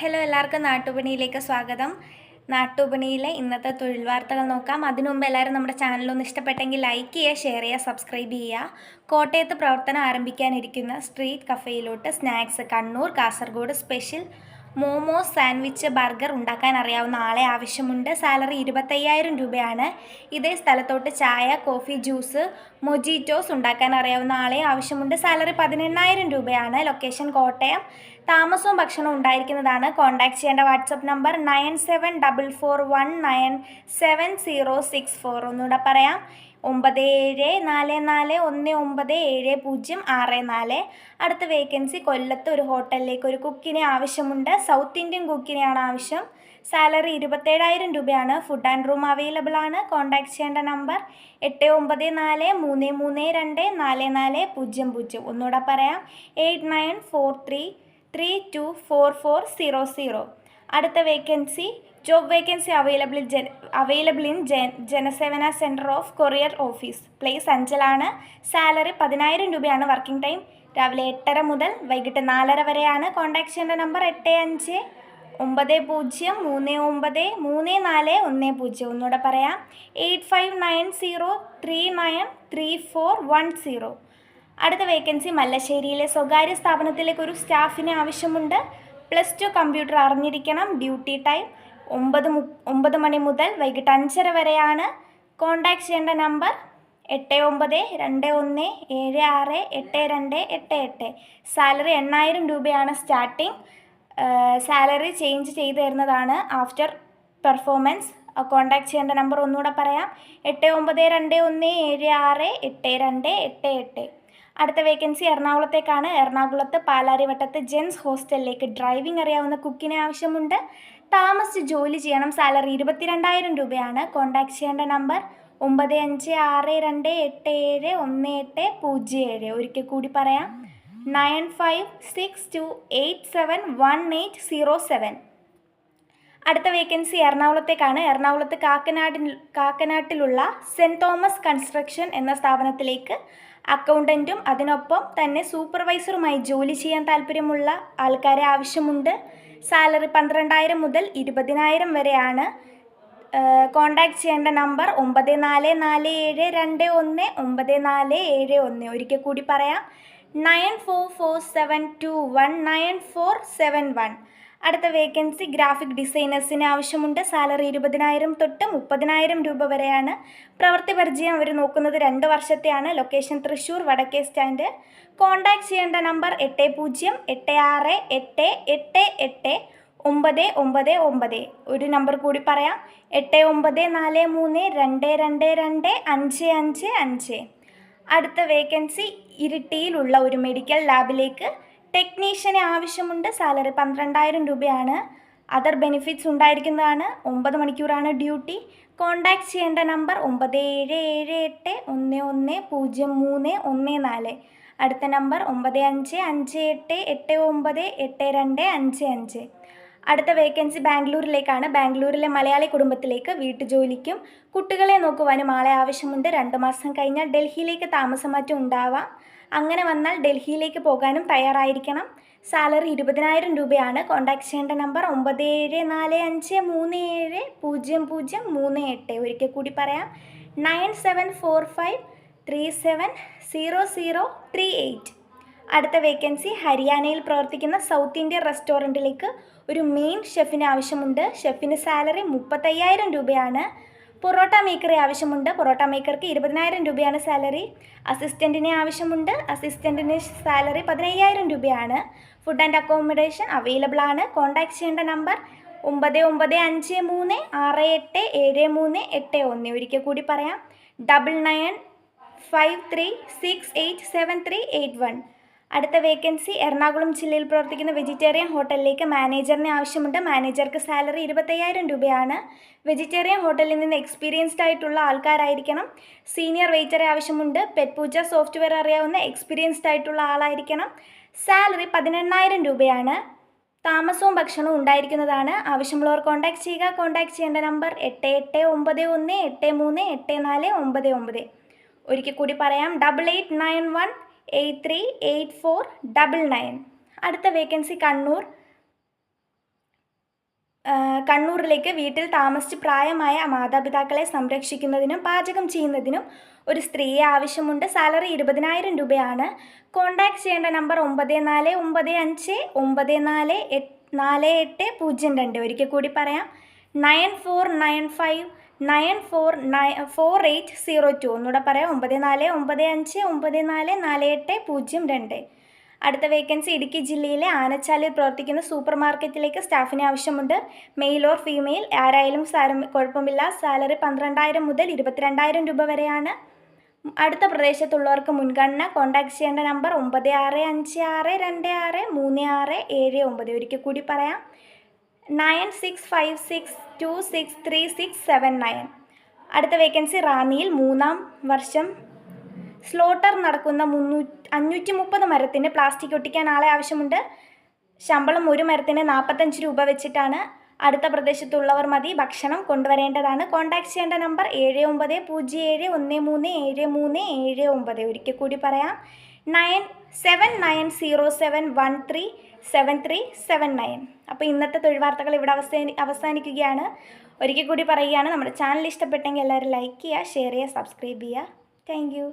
Hello എല്ലാവർക്കും നാട്ടുപണിയിലേക്ക് സ്വാഗതം. നാട്ടുപണിയിലെ ഇന്നത്തെ തൊഴിൽ വാർത്തകൾ നോക്കാം. അതിനു മുമ്പ് എല്ലാവരും നമ്മുടെ ചാനലൊന്ന് ഇഷ്ടപ്പെട്ടെങ്കിൽ ലൈക്ക് ചെയ്യുക, ഷെയർ ചെയ്യുക, സബ്സ്ക്രൈബ് ചെയ്യുക. കോട്ടയത്ത് പ്രവർത്തനം ആരംഭിക്കാനിരിക്കുന്ന സ്ട്രീറ്റ് കഫേയിലോട്ട് snacks Kannur, Kasaragod special momos, sandwich, burger ഉണ്ടാക്കാൻ അറിയാവുന്ന ആളെ ആവശ്യമുണ്ട്. സാലറി 25,000 രൂപയാണ്. ഇതേ സ്ഥലത്തോട്ട് ചായ, കോഫി, ജ്യൂസ്, മൊജീറ്റോസ് ഉണ്ടാക്കാൻ അറിയാവുന്ന ആളെ ആവശ്യമുണ്ട്. സാലറി 18,000 രൂപയാണ്. ലൊക്കേഷൻ കോട്ടയം. താമസവും ഭക്ഷണവും ഉണ്ടായിരിക്കുന്നതാണ്. കോൺടാക്ട് ചെയ്യേണ്ട വാട്സപ്പ് നമ്പർ 9744197064. ഒന്നുകൂടെ പറയാം, 9744197064. അടുത്ത വേക്കൻസി കൊല്ലത്ത് ഒരു ഹോട്ടലിലേക്ക് ഒരു കുക്കിനെ ആവശ്യമുണ്ട്. സൗത്ത് ഇന്ത്യൻ കുക്കിനെയാണ് ആവശ്യം. സാലറി 27,000 രൂപയാണ്. ഫുഡ് ആൻഡ് റൂം അവൈലബിൾ ആണ്. കോൺടാക്ട് ചെയ്യേണ്ട നമ്പർ 8943324400. ഒന്നുകൂടെ പറയാം, 8943324400. അടുത്ത vacancy job vacancy available in Janasevana centre of courier office, place അഞ്ചലാണ്. സാലറി 10,000 രൂപയാണ്. വർക്കിംഗ് ടൈം രാവിലെ 8:30 മുതൽ വൈകിട്ട് 4:30 വരെയാണ്. കോൺടാക്ട് ചെയ്യേണ്ട നമ്പർ 8590393410. ഒന്നുകൂടെ പറയാം, 8590393410. അടുത്ത വേക്കൻസി മല്ലശ്ശേരിയിലെ സ്വകാര്യ സ്ഥാപനത്തിലേക്ക് ഒരു സ്റ്റാഫിനെ ആവശ്യമുണ്ട്. +2 കമ്പ്യൂട്ടർ അറിഞ്ഞിരിക്കണം. ഡ്യൂട്ടി ടൈം 9 മണി മുതൽ വൈകിട്ട് 5:30 വരെയാണ്. കോൺടാക്ട് ചെയ്യേണ്ട നമ്പർ 8921768288. സാലറി 8,000 രൂപയാണ് സ്റ്റാർട്ടിംഗ്. സാലറി ചേഞ്ച് ചെയ്ത് തരുന്നതാണ് ആഫ്റ്റർ പെർഫോമൻസ്. കോൺടാക്ട് ചെയ്യേണ്ട നമ്പർ ഒന്നുകൂടെ പറയാം, 8921768288. അടുത്ത വേക്കൻസി എറണാകുളത്തേക്കാണ്. എറണാകുളത്ത് പാലാരിവട്ടത്ത് ജെൻസ് ഹോസ്റ്റലിലേക്ക് ഡ്രൈവിംഗ് അറിയാവുന്ന കുക്കിനെ ആവശ്യമുണ്ട്. താമസിച്ച് ജോലി ചെയ്യണം. സാലറി 22,000 രൂപയാണ്. കോൺടാക്ട് ചെയ്യേണ്ട നമ്പർ 9562871807. ഒരിക്കൽ കൂടി പറയാം, 9562871807. അടുത്ത വേക്കൻസി എറണാകുളത്തേക്കാണ്. എറണാകുളത്ത് കാക്കനാട്ടിലുള്ള സെൻറ്റ് തോമസ് കൺസ്ട്രക്ഷൻ എന്ന സ്ഥാപനത്തിലേക്ക് അക്കൗണ്ടൻറ്റും അതിനൊപ്പം തന്നെ സൂപ്പർവൈസറുമായി ജോലി ചെയ്യാൻ താല്പര്യമുള്ള ആൾക്കാരെ ആവശ്യമുണ്ട്. സാലറി 12,000 മുതൽ 20,000 വരെയാണ്. കോൺടാക്ട് ചെയ്യേണ്ട നമ്പർ 9447219471. ഒരിക്കൽ കൂടി പറയാം, 9447219471. അടുത്ത വേക്കൻസി ഗ്രാഫിക് ഡിസൈനേഴ്സിന് ആവശ്യമുണ്ട്. സാലറി 20,000 തൊട്ട് 30,000 രൂപ വരെയാണ്. പ്രവൃത്തി പരിചയം അവർ നോക്കുന്നത് 2 വർഷത്തെയാണ്. ലൊക്കേഷൻ തൃശ്ശൂർ വടക്കേ സ്റ്റാൻഡ്. കോൺടാക്ട് ചെയ്യേണ്ട നമ്പർ 8086888999. ഒരു നമ്പർ കൂടി പറയാം, 8943222555. അടുത്ത വേക്കൻസി ഇരിട്ടിയിലുള്ള ഒരു മെഡിക്കൽ ലാബിലേക്ക് ടെക്നീഷ്യനെ ആവശ്യമുണ്ട്. സാലറി 12,000 രൂപയാണ്. അതർ ബെനിഫിറ്റ്സ് ഉണ്ടായിരിക്കുന്നതാണ്. 9 മണിക്കൂറാണ് ഡ്യൂട്ടി. കോൺടാക്ട് ചെയ്യേണ്ട നമ്പർ 9777110314. അടുത്ത നമ്പർ 9558898255. അടുത്ത വേക്കൻസി ബാംഗ്ലൂരിലേക്കാണ്. ബാംഗ്ലൂരിലെ മലയാളി കുടുംബത്തിലേക്ക് വീട്ടുജോലിക്കും കുട്ടികളെ നോക്കുവാനും ആളെ ആവശ്യമുണ്ട്. 2 മാസം കഴിഞ്ഞാൽ ഡൽഹിയിലേക്ക് താമസമാറ്റം ഉണ്ടാവാം. അങ്ങനെ വന്നാൽ ഡൽഹിയിലേക്ക് പോകാനും തയ്യാറായിരിക്കണം. സാലറി 20,000 രൂപയാണ്. കോൺടാക്ട് ചെയ്യേണ്ട നമ്പർ 9745370038. ഒരിക്കൽ കൂടി പറയാം, 9745370038. അടുത്ത വേക്കൻസി ഹരിയാനയിൽ പ്രവർത്തിക്കുന്ന സൗത്ത് ഇന്ത്യൻ റെസ്റ്റോറൻറ്റിലേക്ക് ഒരു മെയിൻ ഷെഫിന് ആവശ്യമുണ്ട്. ഷെഫിന് സാലറി 35,000 രൂപയാണ്. പൊറോട്ട മേക്കറെ ആവശ്യമുണ്ട്. പൊറോട്ട മേക്കർക്ക് 20,000 രൂപയാണ് സാലറി. അസിസ്റ്റൻറ്റിനെ ആവശ്യമുണ്ട്. അസിസ്റ്റൻറ്റിന് സാലറി 15,000 രൂപയാണ്. ഫുഡ് ആൻഡ് അക്കോമഡേഷൻ അവൈലബിൾ ആണ്. കോൺടാക്ട് ചെയ്യേണ്ട നമ്പർ 9953687381. ഒരിക്കൽ കൂടി പറയാം, 9953687381. അടുത്ത വേക്കൻസി എറണാകുളം ജില്ലയിൽ പ്രവർത്തിക്കുന്ന വെജിറ്റേറിയൻ ഹോട്ടലിലേക്ക് മാനേജറിനെ ആവശ്യമുണ്ട്. മാനേജർക്ക് സാലറി 25,000 രൂപയാണ്. വെജിറ്റേറിയൻ ഹോട്ടലിൽ നിന്ന് എക്സ്പീരിയൻസ്ഡ് ആയിട്ടുള്ള ആൾക്കാരായിരിക്കണം. സീനിയർ വെയിറ്ററെ ആവശ്യമുണ്ട്. പെറ്റ് പൂജ സോഫ്റ്റ്വെയർ അറിയാവുന്ന എക്സ്പീരിയൻസ്ഡ് ആയിട്ടുള്ള ആളായിരിക്കണം. സാലറി 18,000 രൂപയാണ്. താമസവും ഭക്ഷണവും ഉണ്ടായിരിക്കുന്നതാണ്. ആവശ്യമുള്ളവർ കോൺടാക്ട് ചെയ്യുക. കോൺടാക്ട് ചെയ്യേണ്ട നമ്പർ 8891838499. ഒരിക്കൽ കൂടി പറയാം, 8891838499. അടുത്ത വേക്കൻസി കണ്ണൂർ കണ്ണൂരിലേക്ക് വീട്ടിൽ താമസിച്ച് പ്രായമായ മാതാപിതാക്കളെ സംരക്ഷിക്കുന്നതിനും പാചകം ചെയ്യുന്നതിനും ഒരു സ്ത്രീയെ ആവശ്യമുണ്ട്. സാലറി 20,000 രൂപയാണ്. കോൺടാക്ട് ചെയ്യേണ്ട നമ്പർ 9495484802. ഒരിക്കൽ കൂടി പറയാം, 9495944802. ഒന്നുകൂടെ പറയാം, 9495484802. അടുത്ത വേക്കൻസി ഇടുക്കി ജില്ലയിലെ ആനച്ചാലിൽ പ്രവർത്തിക്കുന്ന സൂപ്പർ മാർക്കറ്റിലേക്ക് സ്റ്റാഫിനെ ആവശ്യമുണ്ട്. മെയിൽ ഓർ ഫീമെയിൽ ആരായാലും കുഴപ്പമില്ല. സാലറി 12,000 മുതൽ 22,000 രൂപ വരെയാണ്. അടുത്ത പ്രദേശത്തുള്ളവർക്ക് മുൻഗണന. കോൺടാക്ട് ചെയ്യേണ്ട നമ്പർ 9656263679. ഒരിക്കൽ കൂടി പറയാം, 9656263679. അടുത്ത വേക്കൻസി റാന്നിയിൽ 3-ാം വർഷം സ്ലോട്ടർ നടക്കുന്ന 530 മരത്തിന് പ്ലാസ്റ്റിക് ഒട്ടിക്കാൻ ആളെ ആവശ്യമുണ്ട്. ശമ്പളം ഒരു മരത്തിന് 45 രൂപ വെച്ചിട്ടാണ്. അടുത്ത പ്രദേശത്തുള്ളവർ മതി. ഭക്ഷണം കൊണ്ടുവരേണ്ടതാണ്. കോൺടാക്ട് ചെയ്യേണ്ട നമ്പർ 7907137379. ഒരിക്കൽ കൂടി പറയാം, 979071373779. അപ്പോൾ ഇന്നത്തെ തൊഴിൽ വാർത്തകൾ ഇവിടെ അവസാനിക്കുകയാണ്. ഒരിക്കൽ കൂടി പറയുകയാണ്, നമ്മുടെ ചാനൽ ഇഷ്ടപ്പെട്ടെങ്കിൽ എല്ലാവരും ലൈക്ക് ചെയ്യുക, ഷെയർ ചെയ്യുക, സബ്സ്ക്രൈബ് ചെയ്യുക. Thank you.